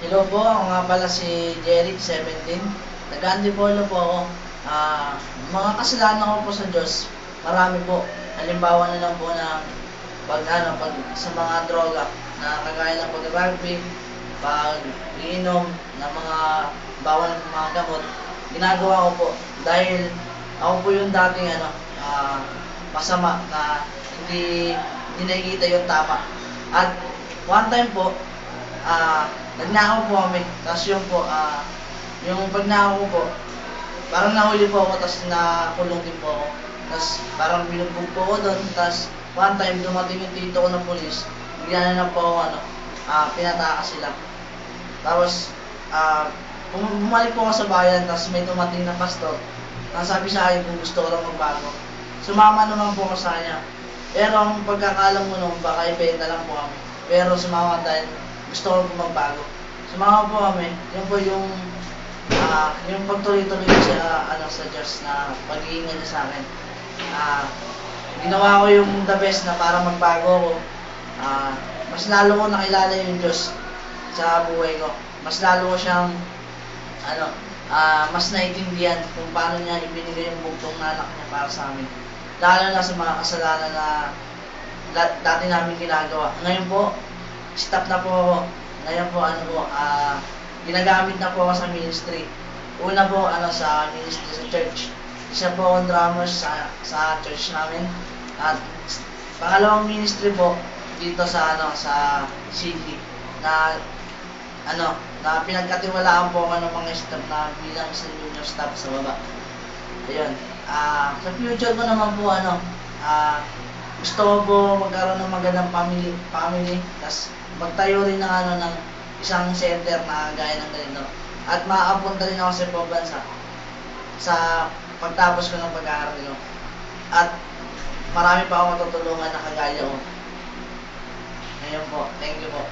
Hello po, ako nga pala si Jeric 17. Nag-antipolo po ako. Mga kasalanan ko po sa Diyos, marami po. Halimbawa na lang po ng pag sa mga droga na kagaya ng pag-rugby, pag-iinom ng mga bawal ng mga gamot. Ginagawa ko po dahil ako po yung dating masama na hindi nakikita yung tama. At one time po, nagnakaw po kami. Tapos yun po, yung pagnakaw ko po, parang nahuli po ako, tapos nakulong din po ako. Tapos parang binugbog po ako doon. Tapos one time, dumating yung tito ko ng polis. Bigyan na po ako, pinataka sila. Tapos, bumalik po ako sa bayan, tapos may dumating na pastor. Sabi sa akin kung gusto ko lang magbago. Sumama naman po ako sa kanya. Pero ang pagkakalam mo nung baka ibenta lang po kami. Pero sumama dahil gusto ko po magbago. Sumama po kami. Yun po yung pagtuloy-tuloy sa Diyos na pag-iingat niya sa akin. Ginawa ko yung the best na para magbago ako. Mas lalo ko nakilala yung Diyos sa buhay ko. Mas lalo ko siyang mas naiintindihan kung paano niya ibinigay yung bugtong na anak niya para sa amin. Lalo na sa mga kasalanan na dati namin ginagawa. Ngayon po, stop na po ako. Ngayon po, ginagamit na po ako sa ministry. Una po, sa ministry sa church. Isa po akong drummer sa church namin. At pangalawang ministry po, dito sa city, na na pinagkatiwalaan po ako ng mga staff na bilang sa junior staff sa baba. Ayun. Sa future ko naman po, gusto ko po magkaroon ng magandang family, tas magtayo rin ng isang center na gaya ng ganito. At makakapunta rin ako sa ibang bansa sa pagtapos ko ng pag-aaral ko. At marami pa akong matutulungan na kagaya ko. Ngayon po, thank you po.